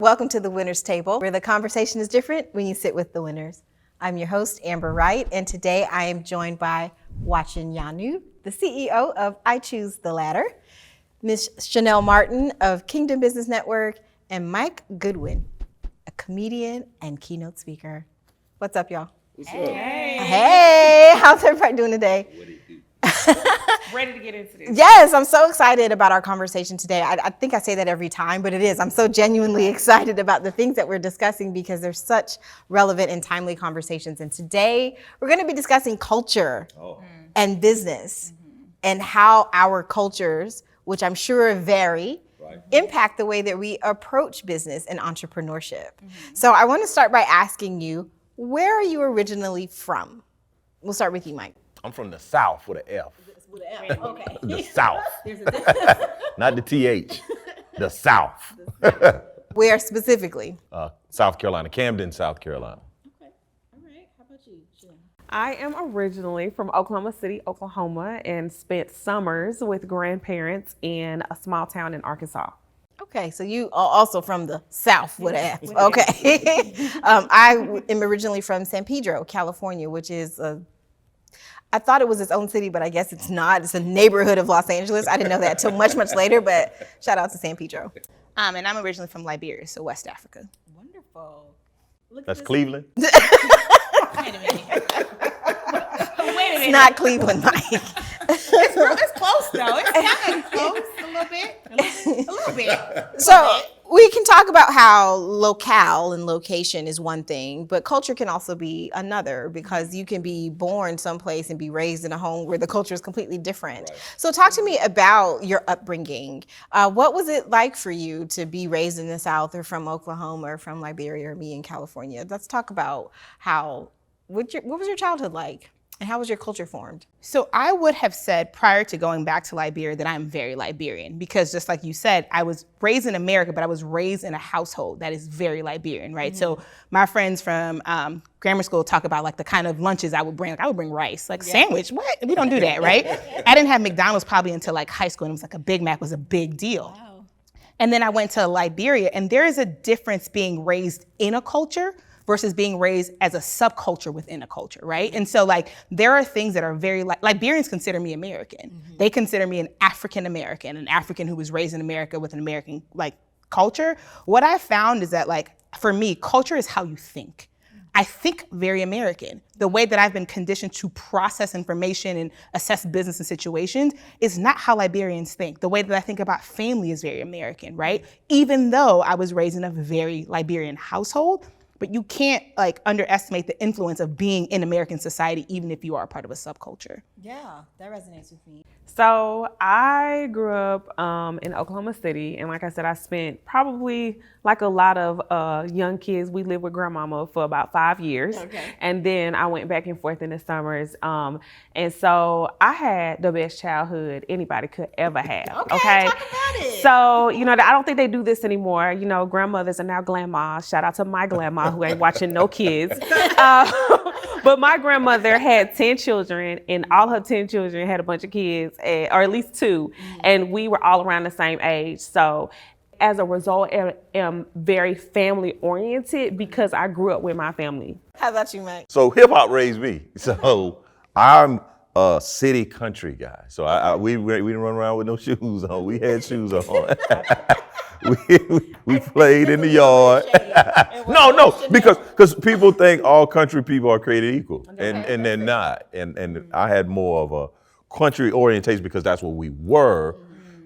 Welcome to the Winners Table, where the conversation is different when you sit with the winners. I'm your host, Amber Wright, and today I am joined by Watchen Nyanue, the CEO of I Choose the Ladder, Ms. Chanel Martin of Kingdom Business Network, and Mike Goodwin, a comedian and keynote speaker. What's up, y'all? What's up? Hey, how's everybody doing today? What do you do? Ready to get into this. Yes, I'm so excited about our conversation today. I think I say that every time, but it is. I'm so genuinely excited about the things that we're discussing because they're such relevant and timely conversations. And today we're going to be discussing culture and business and how our cultures, which I'm sure vary, impact the way that we approach business and entrepreneurship. So I want to start by asking you, where are you originally from? We'll start with you, Mike. I'm from the South with an F. With an F, okay. The South. There's a difference. Not the TH. The South. Where specifically? South Carolina, Camden, South Carolina. Okay. All right. How about you, Jen? I am originally from Oklahoma City, Oklahoma, and spent summers with grandparents in a small town in Arkansas. Okay, so you are also from the South with an F. Okay. I am originally from San Pedro, California, which is I thought it was its own city, but I guess it's not. It's a neighborhood of Los Angeles. I didn't know that until much, much later, but shout out to San Pedro. And I'm originally from Liberia, so West Africa. Wonderful. That's Cleveland. Wait a minute. It's not Cleveland, Mike. It's close though. It's kind of close a little bit. A little bit. So we can talk about how locale and location is one thing, but culture can also be another because you can be born someplace and be raised in a home where the culture is completely different. Right. So talk to me about your upbringing. What was it like for you to be raised in the South or from Oklahoma or from Liberia or me in California? Let's talk about what was your childhood like? And how was your culture formed? So I would have said prior to going back to Liberia that I'm very Liberian because just like you said, I was raised in America, but I was raised in a household that is very Liberian, right? So my friends from grammar school talk about like the kind of lunches I would bring. Like I would bring rice, like sandwich. What? We don't do that, right? I didn't have McDonald's probably until like high school, and it was like a Big Mac was a big deal. Wow. And then I went to Liberia, and there is a difference being raised in a culture versus being raised as a subculture within a culture, right? And so like, there are things that are very, Liberians consider me American. They consider me an African who was raised in America with an American like culture. What I found is that like, for me, culture is how you think. I think very American. The way that I've been conditioned to process information and assess business and situations is not how Liberians think. The way that I think about family is very American, right? Even though I was raised in a very Liberian household, but you can't like underestimate the influence of being in American society, even if you are a part of a subculture. Yeah, that resonates with me. So I grew up in Oklahoma City, and like I said, I spent probably like a lot of young kids. We lived with grandmama for about 5 years, and then I went back and forth in the summers. And so I had the best childhood anybody could ever have. Okay, talk about it. So I don't think they do this anymore. Grandmothers are now grandmas. Shout out to my grandma who ain't watching no kids. But my grandmother had 10 children, and all her 10 children had a bunch of kids, or at least 2, and we were all around the same age. So as a result, I am very family oriented because I grew up with my family. How about you, Mike? So hip hop raised me. So I'm a city country guy. So we didn't run around with no shoes on. We had shoes on. we played in the yard. No, because people think all country people are created equal, and they're not. And I had more of a country orientation because that's what we were,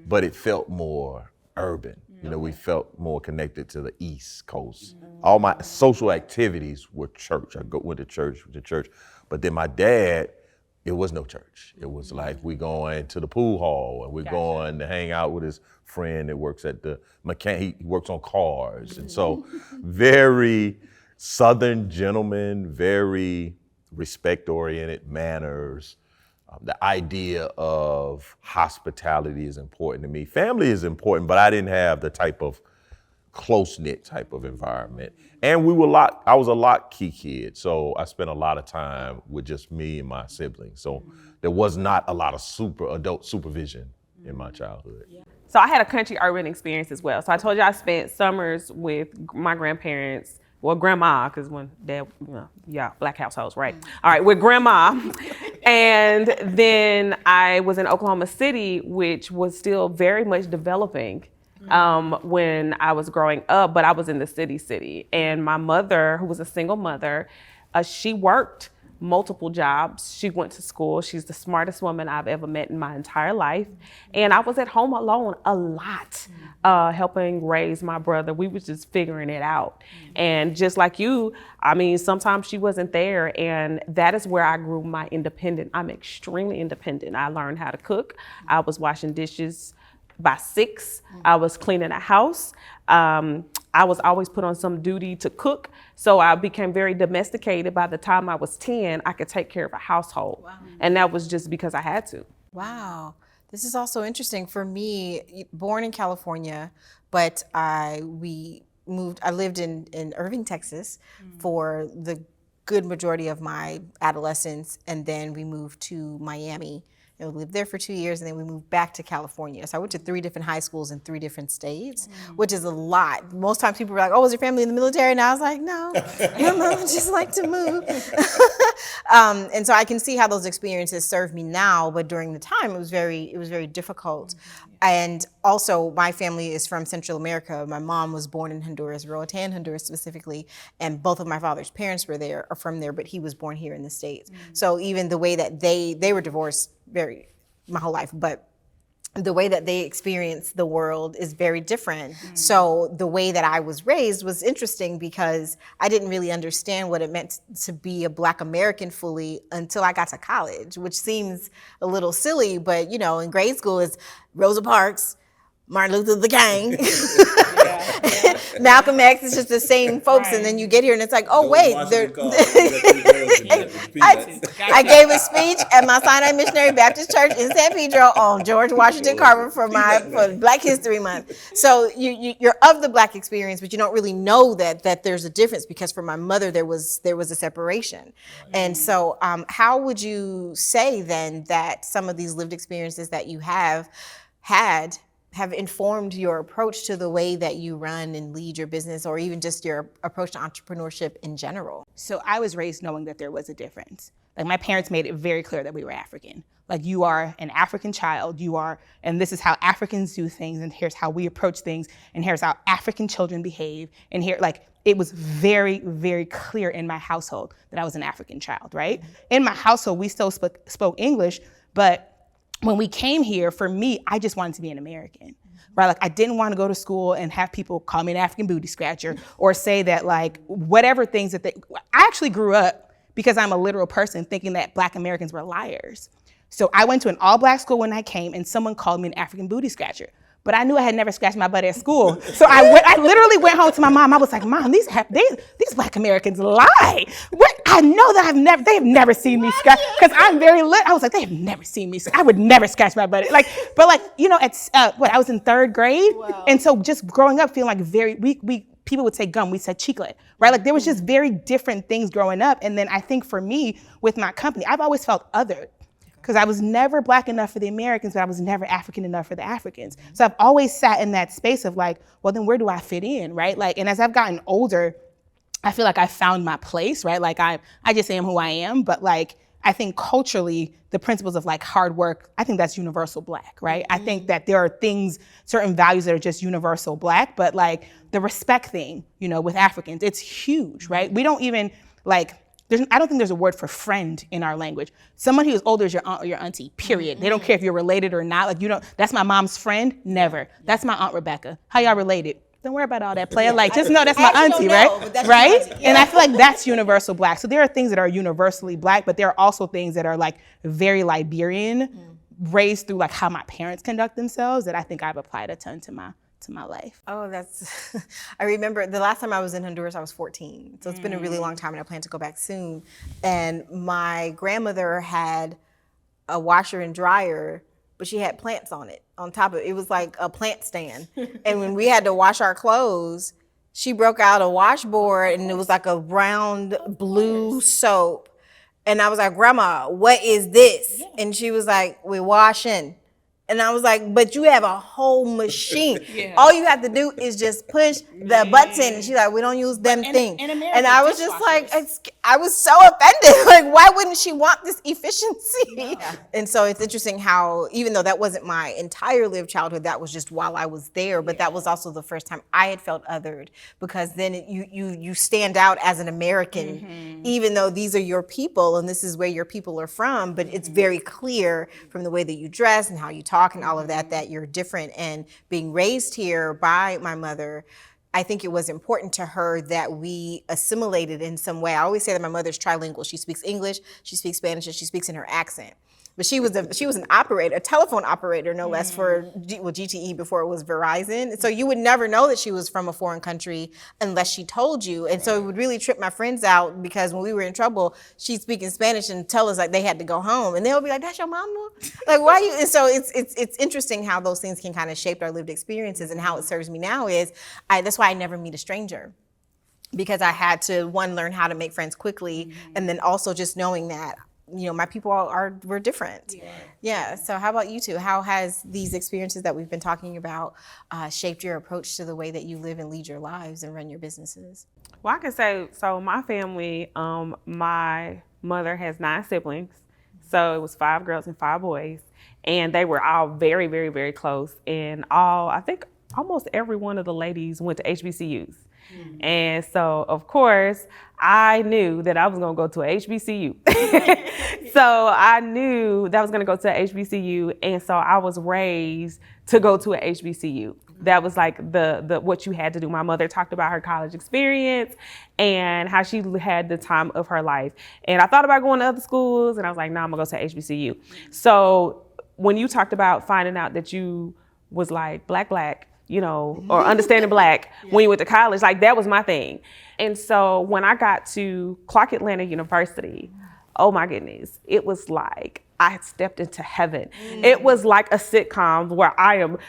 but it felt more urban. We felt more connected to the East Coast. All my social activities were church. I went to church, but then my dad, it was no church. It was like we going to the pool hall and we're going to hang out with his friend that works at the mechanic. He works on cars. And so very Southern gentleman, very respect-oriented manners. The idea of hospitality is important to me. Family is important, but I didn't have the type of close-knit type of environment. And I was a lock-key kid, so I spent a lot of time with just me and my siblings. So there was not a lot of adult supervision in my childhood. So I had a country urban experience as well. So I told you I spent summers with my grandparents, well, grandma, because when dad, black households, right? All right, with grandma. And then I was in Oklahoma City, which was still very much developing when I was growing up, but I was in the city. And my mother, who was a single mother, she worked multiple jobs. She went to school. She's the smartest woman I've ever met in my entire life. And I was at home alone a lot, helping raise my brother. We was just figuring it out. And just like you, I mean, sometimes she wasn't there. And that is where I grew my independent. I'm extremely independent. I learned how to cook. I was washing dishes by 6. I was cleaning a house. I was always put on some duty to cook. So I became very domesticated. By the time I was 10, I could take care of a household. Wow. And that was just because I had to. Wow. This is also interesting for me, born in California, but I lived in Irving, Texas for the good majority of my adolescence. And then we moved to Miami. And we lived there for 2 years, and then we moved back to California. So I went to 3 different high schools in 3 different states, which is a lot. Most times people were like, oh, was your family in the military? And I was like, no, I just like to move. And so I can see how those experiences serve me now, but during the time it was very difficult. And also my family is from Central America. My mom was born in Honduras, Roatan, Honduras specifically, and both of my father's parents are from there, but he was born here in the States. So even the way that they were divorced my whole life, but the way that they experience the world is very different. So the way that I was raised was interesting because I didn't really understand what it meant to be a Black American fully until I got to college, which seems a little silly, but in grade school it's Rosa Parks, Martin Luther King, Malcolm X. It's just the same folks, and then you get here and it's like, oh wait, I gave a speech at my Sinai Missionary Baptist Church in San Pedro on George Washington Carver for Black History Month. So you're of the Black experience, but you don't really know that there's a difference because for my mother there was a separation, and so how would you say then that some of these lived experiences that you have informed your approach to the way that you run and lead your business, or even just your approach to entrepreneurship in general? So I was raised knowing that there was a difference. Like my parents made it very clear that we were African. Like you are an African child, and this is how Africans do things, and here's how we approach things, and here's how African children behave, and it was very, very clear in my household that I was an African child, right? In my household, we still spoke English, but when we came here, for me, I just wanted to be an American, right? Like I didn't want to go to school and have people call me an African booty scratcher or say that whatever things I actually grew up because I'm a literal person thinking that Black Americans were liars. So I went to an all Black school when I came and someone called me an African booty scratcher. But I knew I had never scratched my butt at school. So I literally went home to my mom. I was like, Mom, these Black Americans lie. I know that they have never seen me scratch, because I'm very lit. I was like, they have never seen me. I would never scratch my butt. I was in 3rd grade. Wow. And so just growing up feeling like people would say gum, we said chiclet, right? Like there was just very different things growing up. And then I think for me, with my company, I've always felt othered. Because I was never Black enough for the Americans, but I was never African enough for the Africans. So I've always sat in that space of well, then where do I fit in, right? And as I've gotten older, I feel like I found my place, right? I just am who I am, but I think culturally, the principles of hard work, I think that's universal Black, right? I think that there are certain values that are just universal Black, but the respect thing, with Africans, it's huge, right? We don't even I don't think there's a word for friend in our language. Someone who is older is your aunt or your auntie, period. They don't care if you're related or not. That's my mom's friend, never. That's my Aunt Rebecca. How y'all related? Don't worry about all that, player. Just know that's my auntie, right? Right? Yeah. And I feel like that's universal Black. So there are things that are universally Black, but there are also things that are very Liberian, raised through how my parents conduct themselves, that I think I've applied a ton to my life. Oh, I remember the last time I was in Honduras, I was 14. So it's been a really long time and I plan to go back soon. And my grandmother had a washer and dryer, but she had plants on it, on top of it. It was like a plant stand. And when we had to wash our clothes, she broke out a washboard and it was like a round blue soap. And I was like, Grandma, what is this? And she was like, we're washing. And I was like, but you have a whole machine. All you have to do is just push the button. And she's like, we don't use them things. And I was just like, I was so offended. Like, why wouldn't she want this efficiency? And so it's interesting how, even though that wasn't my entire lived childhood, that was just while I was there, but that was also the first time I had felt othered, because then you stand out as an American, even though these are your people and this is where your people are from, but it's very clear from the way that you dress and how you talk and all of that you're different. And being raised here by my mother, I think it was important to her that we assimilated in some way. I always say that my mother's trilingual. She speaks English, she speaks Spanish, and she speaks in her accent. But she was an operator, a telephone operator, no less, for GTE before it was Verizon. So you would never know that she was from a foreign country unless she told you. And so it would really trip my friends out, because when we were in trouble, she'd speak in Spanish and tell us like they had to go home. And they'll be like, that's your mama? Like, why you? And so it's interesting how those things can kind of shape our lived experiences, and how it serves me now is, that's why I never meet a stranger. Because I had to, one, learn how to make friends quickly, and then also just knowing that, you know, my people were different. Yeah. So how about you two? How has these experiences that we've been talking about shaped your approach to the way that you live and lead your lives and run your businesses? Well, I can say, so my family, my mother has 9 siblings. So it was 5 girls and 5 boys. And they were all very, very, very close. And I think almost every one of the ladies went to HBCUs. And so, of course, I knew that I was going to go to a HBCU. So I knew that I was going to go to a HBCU. And so I was raised to go to a HBCU. That was like the what you had to do. My mother talked about her college experience and how she had the time of her life. And I thought about going to other schools, and I was like, no, I'm going to go to HBCU. So when you talked about finding out that you was like black, you know, or understanding black when you went to college, like that was my thing. And so when I got to Clark Atlanta University, oh my goodness, it was like I had stepped into heaven. It was like a sitcom where I've arrived.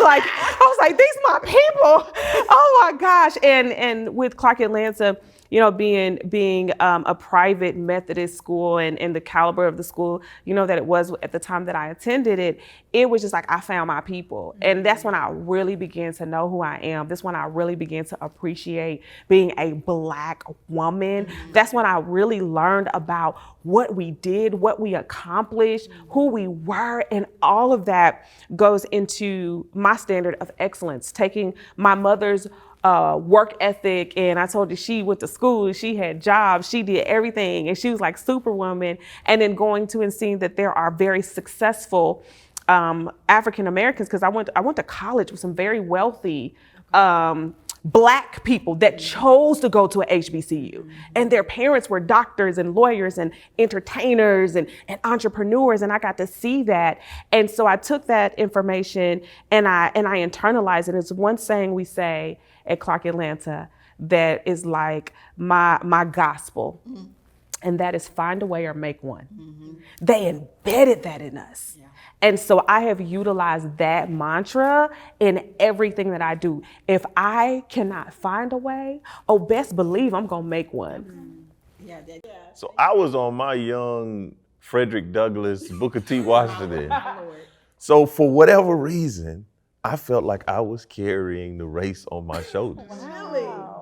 Like, I was like, these my people. Oh my gosh. And with Clark Atlanta, you know, being a private Methodist school and the caliber of the school, you know, that it was at the time that I attended it, it was just like I found my people. And that's when I really began to know who I am. That's when I really began to appreciate being a Black woman. That's when I really learned about what we did, what we accomplished, who we were, and all of that goes into my standard of excellence, taking my mother's work ethic. And I told you she went to school, she had jobs, she did everything, and she was like superwoman. And then going to and seeing that there are very successful African Americans, because I went to college with some very wealthy Black people that chose to go to a HBCU, and their parents were doctors and lawyers and entertainers and entrepreneurs, and I got to see that. And so I took that information and I internalized it. It's one saying we say at Clark Atlanta that is like my gospel, and that is find a way or make one. They embedded that in us. And so I have utilized that mantra in everything that I do. If I cannot find a way, best believe I'm gonna make one. So I was on my young Frederick Douglass, Booker T. Washington. So for whatever reason, I felt like I was carrying the race on my shoulders.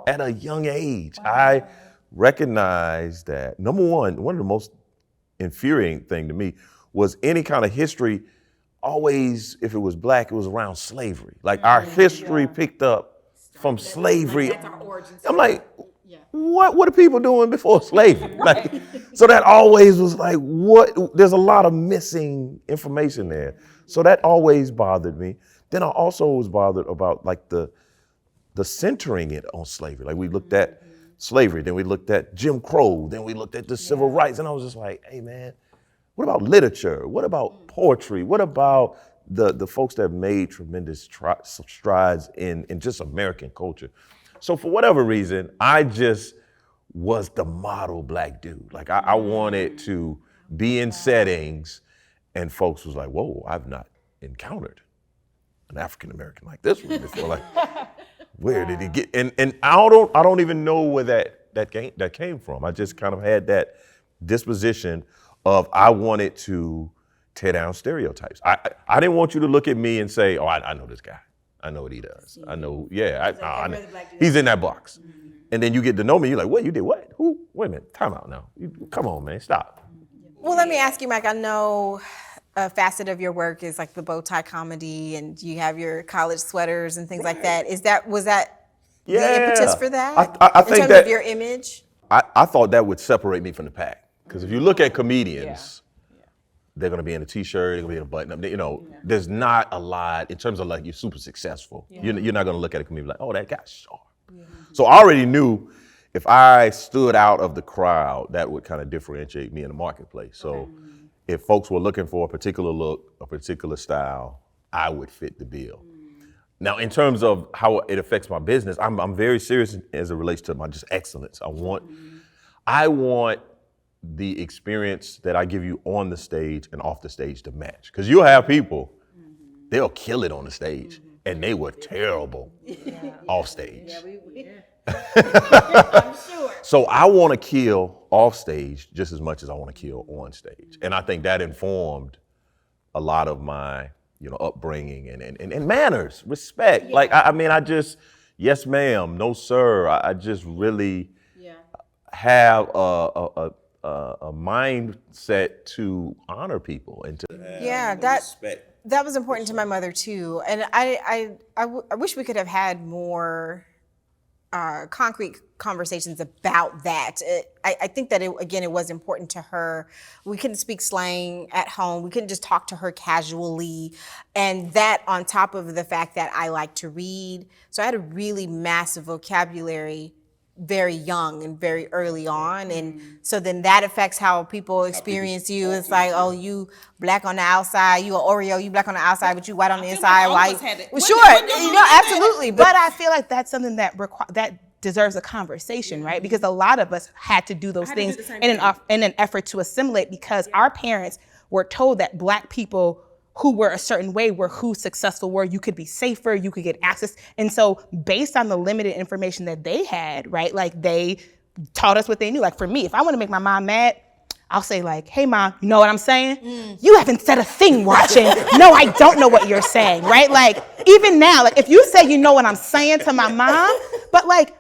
At a young age, I recognized that, number one of the most infuriating thing to me was any kind of history, always, if it was Black, it was around slavery. Like our history picked up from slavery. I'm like, what are people doing before slavery? Like, so that always was like, there's a lot of missing information there. So that always bothered me. Then I also was bothered about like the centering it on slavery. Like we looked at slavery, then we looked at Jim Crow, then we looked at the civil rights. And I was just like, hey man, what about literature? What about poetry? What about the folks that made tremendous strides in just American culture? So for whatever reason, I just was the model Black dude. Like I wanted to be in settings and folks was like, whoa, I've not encountered an African American like this one before. Like, where did he get? And I don't even know where that came from. I just kind of had that disposition of I wanted to tear down stereotypes. I didn't want you to look at me and say, oh, I know this guy. I know what he does. I know, I know. He's in that box. And then you get to know me, you're like, what, you did what? Who? Wait a minute, time out now. Come on, man, stop. Well, let me ask you, Mike, I know a facet of your work is like the bow tie comedy, and you have your college sweaters and things like that. Was that the impetus for that? I think in terms that, of your image? I thought that would separate me from the pack. Because if you look at comedians, they're gonna be in a t-shirt, they're gonna be in a button up. You know, there's not a lot in terms of like you're super successful. You're not gonna look at a comedian like, oh, that guy's sharp. So I already knew if I stood out of the crowd, that would kind of differentiate me in the marketplace. So if folks were looking for a particular look, a particular style, I would fit the bill. Now, in terms of how it affects my business, I'm very serious as it relates to my just excellence. I want the experience that I give you on the stage and off the stage to match. Because you'll have people, they'll kill it on the stage, and they were terrible off stage. I'm sure. So I want to kill off stage just as much as I want to kill on stage. And I think that informed a lot of my, upbringing and manners, respect. Like, I just, yes, ma'am, no, sir. I just really have a mindset to honor people and to respect. That was important to my mother too. And I wish we could have had more concrete conversations about that. I think that it was important to her. We couldn't speak slang at home. We couldn't just talk to her casually. And that on top of the fact that I like to read. So I had a really massive vocabulary very young and very early on. And so then that affects how people experience you. It's like, oh, you black on the outside, you an Oreo, you black on the outside, but you white on the inside, white. Well, sure, absolutely. But I feel like that's something that deserves a conversation, right? Because a lot of us had to do those things in an effort to assimilate, because our parents were told that Black people who were a certain way were who successful were. You could be safer, you could get access. And so based on the limited information that they had, right, like they taught us what they knew. Like for me, if I want to make my mom mad, I'll say like, hey mom, you know what I'm saying? You haven't said a thing, Watchen. No, I don't know what you're saying, right? Like even now, like if you say you know what I'm saying to my mom, but like,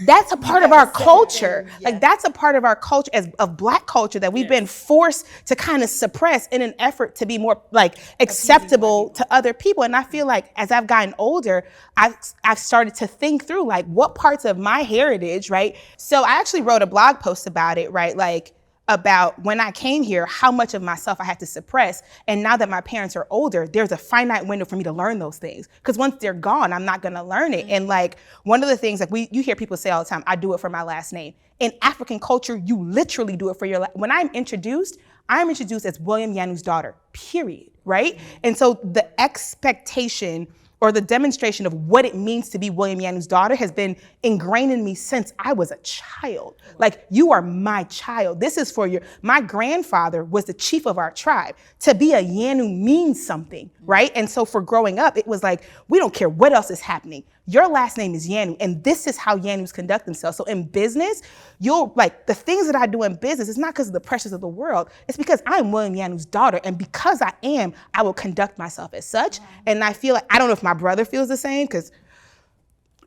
that's a part of our culture. Like that's a part of our culture of Black culture that we've been forced to kind of suppress in an effort to be more like acceptable to other people. And I feel like as I've gotten older, I've started to think through like what parts of my heritage, right? So I actually wrote a blog post about it, right? Like about when I came here, how much of myself I had to suppress. And now that my parents are older, there's a finite window for me to learn those things. Because once they're gone, I'm not gonna learn it. And like one of the things like you hear people say all the time, I do it for my last name. In African culture, you literally do it for your when I'm introduced as William Nyanue's daughter, period, right? And so the expectation or the demonstration of what it means to be William Nyanue's daughter has been ingrained in me since I was a child. Like, you are my child. This is for my grandfather was the chief of our tribe. To be a Nyanue means something, right? And so for growing up, it was like, we don't care what else is happening. Your last name is Nyanue, and this is how Nyanues conduct themselves. So in business, the things that I do in business, it's not because of the pressures of the world. It's because I'm William Nyanue's daughter, and because I am, I will conduct myself as such. And I feel like, I don't know if my brother feels the same,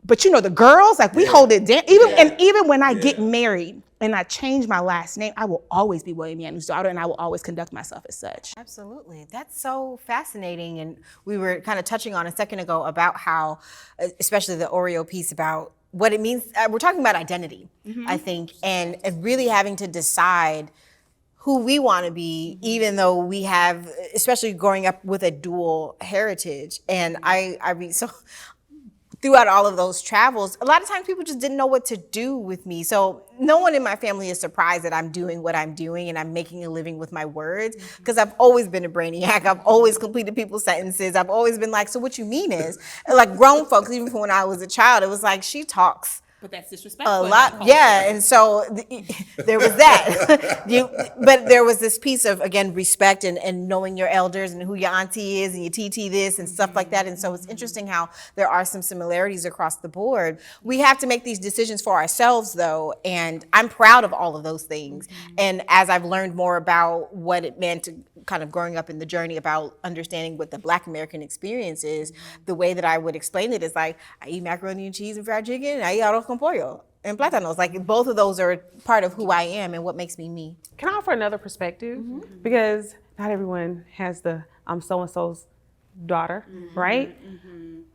but the girls, like we hold it down. Even when I get married and I change my last name, I will always be William Nyanue's daughter, and I will always conduct myself as such. Absolutely. That's so fascinating. And we were kind of touching on a second ago about how, especially the Oreo piece, about what it means. We're talking about identity, I think, and really having to decide who we want to be, even though we have, especially growing up with a dual heritage. And I mean, so throughout all of those travels, a lot of times people just didn't know what to do with me. So no one in my family is surprised that I'm doing what I'm doing and I'm making a living with my words, because I've always been a brainiac. I've always completed people's sentences. I've always been like, so what you mean is, like grown folks, even from when I was a child, it was like, she talks But that's disrespectful. A lot, yeah. And so there was that. But there was this piece of, again, respect and knowing your elders and who your auntie is and your TT this and stuff like that. And so it's interesting how there are some similarities across the board. We have to make these decisions for ourselves, though. And I'm proud of all of those things. And as I've learned more about what it meant to kind of growing up in the journey about understanding what the Black American experience is, the way that I would explain it is like, I eat macaroni and cheese and fried chicken, and I eat arroz con pollo and plátanos. Like both of those are part of who I am and what makes me me. Can I offer another perspective? Because not everyone has the I'm so-and-so's daughter, right?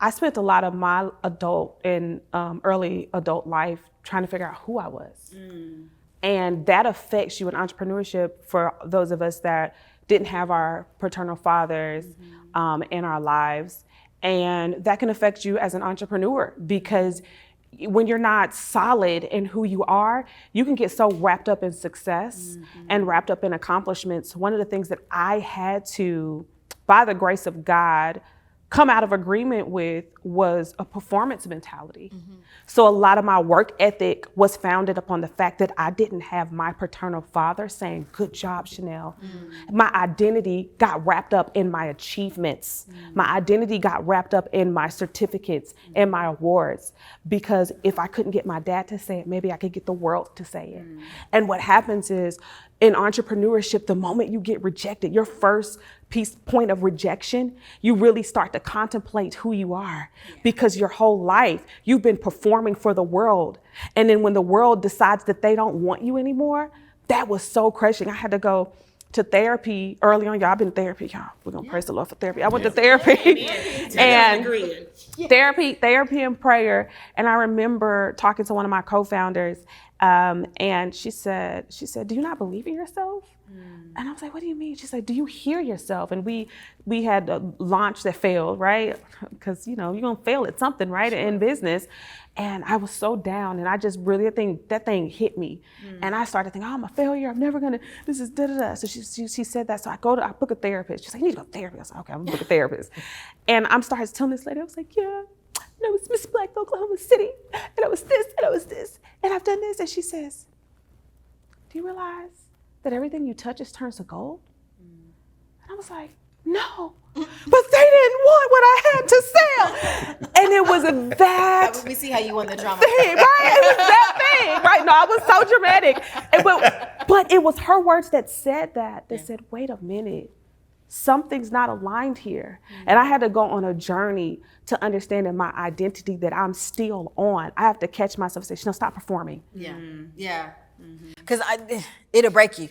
I spent a lot of my adult and early adult life trying to figure out who I was. And that affects you in entrepreneurship for those of us that didn't have our paternal fathers in our lives. And that can affect you as an entrepreneur, because when you're not solid in who you are, you can get so wrapped up in success and wrapped up in accomplishments. One of the things that I had to, by the grace of God, come out of agreement with was a performance mentality. So a lot of my work ethic was founded upon the fact that I didn't have my paternal father saying, good job, Chanel. My identity got wrapped up in my achievements. My identity got wrapped up in my certificates and my awards, because if I couldn't get my dad to say it, maybe I could get the world to say it. And what happens is, in entrepreneurship, the moment you get rejected, your first point of rejection, you really start to contemplate who you are, because your whole life you've been performing for the world. And then when the world decides that they don't want you anymore, that was so crushing. I had to go to therapy early on. Y'all, I've been in therapy, y'all. We're gonna praise the Lord for therapy. I went to therapy and therapy and prayer. And I remember talking to one of my co-founders, and she said, do you not believe in yourself? And I was like, what do you mean? She said, do you hear yourself? And we had a launch that failed, right? Because, you're going to fail at something, right? In business. And I was so down, and I just really, that thing hit me. And I started thinking, I'm a failure. I'm never going to, this is da-da-da. So she said that. So I book a therapist. She's like, you need to go to therapy. I was like, okay, I'm going to book a therapist. And I'm starting telling this lady, I was like, yeah, I was Miss Black Oklahoma City. And I was this, and I was this. And I've done this. And she says, do you realize that everything you touch turns to gold? And I was like, no, but they didn't want what I had to sell. And it was that We see how you won the drama. thing, right? It was that thing, right? No, I was so dramatic. But it was her words that said that said, wait a minute, something's not aligned here. And I had to go on a journey to understanding my identity that I'm still on. I have to catch myself and say, no, stop performing. Yeah. Because it'll break you.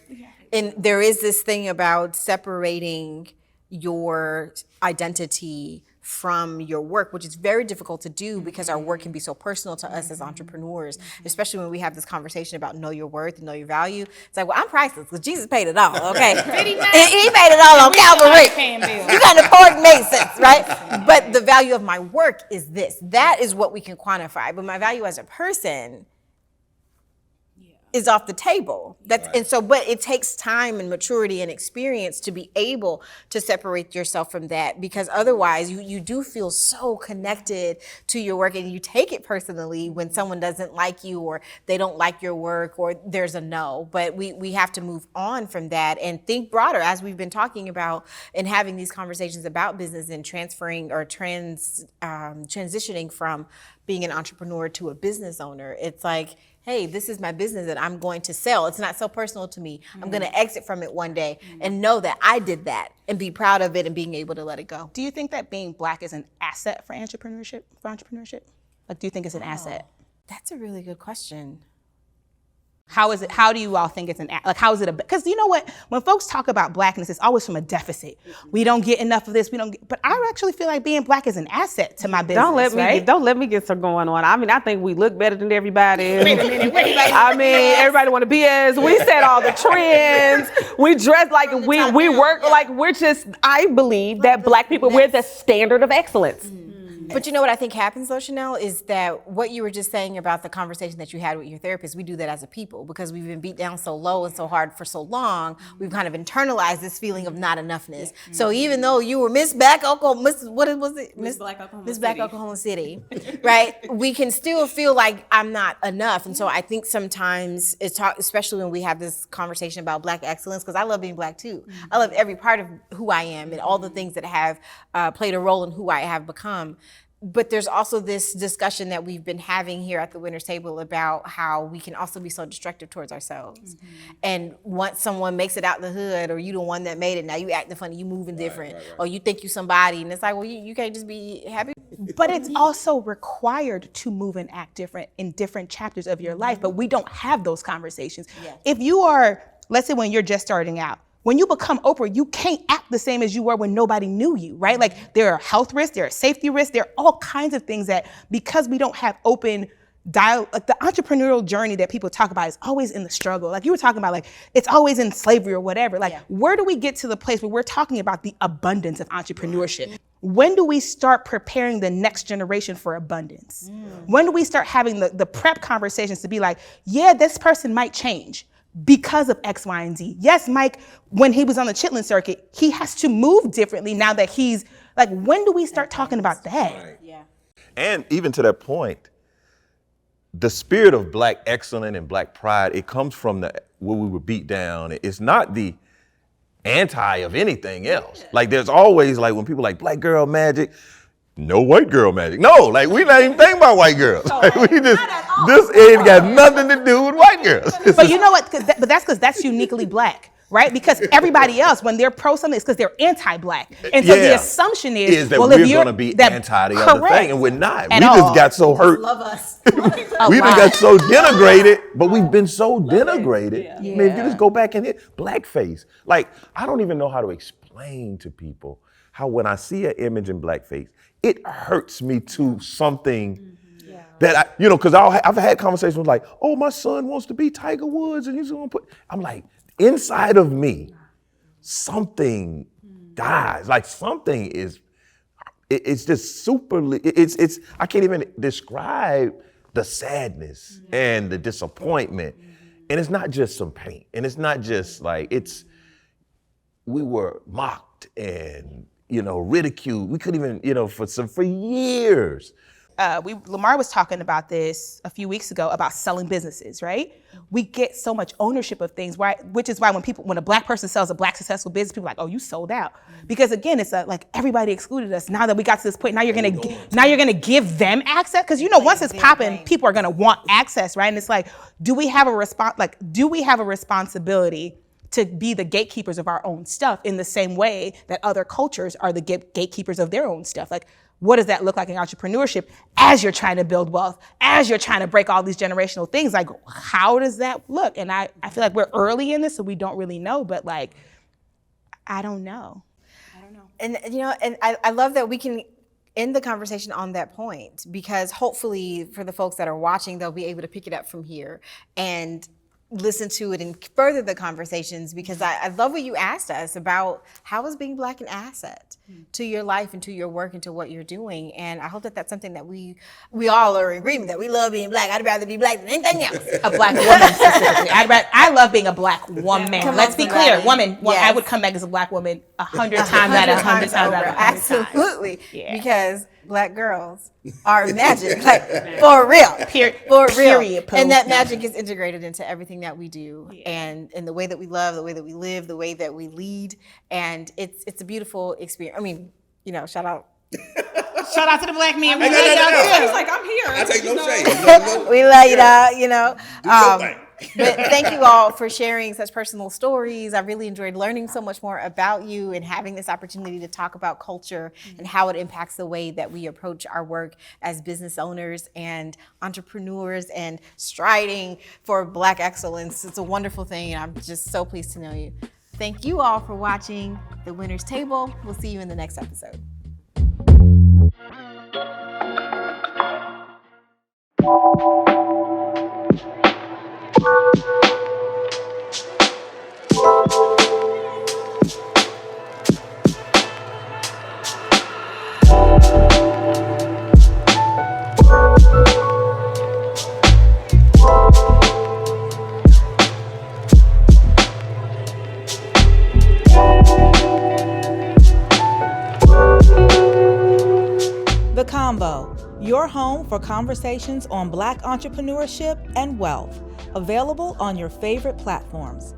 And there is this thing about separating your identity from your work, which is very difficult to do because our work can be so personal to us as entrepreneurs, especially when we have this conversation about know your worth and know your value. It's like, well, I'm priceless because Jesus paid it all, okay? He paid it all on Calvary. You got the pork made sense, right? But the value of my work is this. That is what we can quantify. But my value as a person is off the table. But it takes time and maturity and experience to be able to separate yourself from that, because otherwise you do feel so connected to your work, and you take it personally when someone doesn't like you or they don't like your work or there's a no. But we have to move on from that and think broader, as we've been talking about and having these conversations about business and transferring or transitioning from being an entrepreneur to a business owner. It's like, hey, this is my business that I'm going to sell. It's not so personal to me. I'm going to exit from it one day and know that I did that and be proud of it and being able to let it go. Do you think that being Black is an asset for entrepreneurship? Like, do you think it's an asset? That's a really good question. How is it? How do you all think it's how is it? Because you know what? When folks talk about Blackness, it's always from a deficit. We don't get enough of this. But I actually feel like being Black is an asset to my business. Don't let me get some going on. I mean, I think we look better than everybody. I mean, everybody want to be us. We set all the trends. We dress like we work like we're just. I believe that Black people, we're the standard of excellence. But you know what I think happens though, Chanel, is that what you were just saying about the conversation that you had with your therapist, we do that as a people because we've been beat down so low and so hard for so long, we've kind of internalized this feeling of not enoughness. So even though you were Miss Black Oklahoma, Miss Black Oklahoma City, right? We can still feel like I'm not enough. And so I think sometimes especially when we have this conversation about Black excellence, because I love being Black too. I love every part of who I am and all the things that have played a role in who I have become. But there's also this discussion that we've been having here at the Winners Table about how we can also be so destructive towards ourselves. And once someone makes it out the hood, or you the one that made it, now you acting funny, you moving different, or you think you somebody, and it's like, well, you can't just be happy. But it's also required to move and act different in different chapters of your life, but we don't have those conversations. If you are, let's say when you're just starting out, when you become Oprah, you can't act the same as you were when nobody knew you, right? Like there are health risks, there are safety risks, there are all kinds of things that, because we don't have open dialogue, like the entrepreneurial journey that people talk about is always in the struggle. Like you were talking about, like it's always in slavery or whatever. Like where do we get to the place where we're talking about the abundance of entrepreneurship? When do we start preparing the next generation for abundance? When do we start having the prep conversations to be like, yeah, this person might change because of X, Y, and Z. Yes, Mike, when he was on the Chitlin circuit, he has to move differently now that he's, like, when do we start talking about that? Right. And even to that point, the spirit of Black excellence and Black pride, it comes from where we were beat down. It's not the anti of anything else. Like there's always, like when people like Black girl magic, no white girl magic. No, like we not even thinking about white girls. Like, we just, this ain't got nothing to do with white girls. But you know what? But that's because that's uniquely Black, right? Because everybody else, when they're pro something, it's because they're anti-Black. And so the assumption is that well, we're going to be anti the other thing, and we're not. We just got so hurt. Love us. We just got so denigrated, but we've been so denigrated. I mean, if you just go back and hit blackface, like I don't even know how to explain to people how when I see an image in blackface, it hurts me to something that because I've had conversations like, oh, my son wants to be Tiger Woods, and he's going to put. I'm like, inside of me, something dies. Like something is. It's just super. It's. I can't even describe the sadness and the disappointment, and it's not just some paint, and it's not just like it's. We were mocked and ridiculed. We couldn't even for years. Lamar was talking about this a few weeks ago about selling businesses, right? We get so much ownership of things, right? Which is why when a Black person sells a Black successful business, people are like, oh, you sold out. Because again, it's like everybody excluded us. Now that we got to this point, now you're gonna give them access, because once it's popping, people are gonna want access, right? And it's like, do we have a responsibility to be the gatekeepers of our own stuff in the same way that other cultures are the gatekeepers of their own stuff? Like, what does that look like in entrepreneurship as you're trying to build wealth, as you're trying to break all these generational things? Like, how does that look? And I feel like we're early in this, so we don't really know, but like, I don't know. And and I love that we can end the conversation on that point, because hopefully for the folks that are watching, they'll be able to pick it up from here and listen to it and further the conversations, because I love what you asked us about how is being Black an asset to your life and to your work and to what you're doing. And I hope that that's something that we all are in agreement that we love being Black. I'd rather be Black than anything else. A Black woman specifically. I love being a Black woman. Let's be clear, woman. Yes. I would come back as a Black woman 100 times out of 100 times out of 100 Absolutely. Because Black girls are magic, like for real, for real. And that magic is integrated into everything that we do, and in the way that we love, the way that we live, the way that we lead, and it's a beautiful experience. I mean, shout out. Shout out to the Black men. We love y'all. It's like I'm here. I take no shade. We love you, though. But thank you all for sharing such personal stories. I really enjoyed learning so much more about you and having this opportunity to talk about culture and how it impacts the way that we approach our work as business owners and entrepreneurs and striding for Black excellence. It's a wonderful thing, and I'm just so pleased to know you. Thank you all for watching The Winners Table. We'll see you in the next episode. The Combo, your home for conversations on Black entrepreneurship and wealth. Available on your favorite platforms.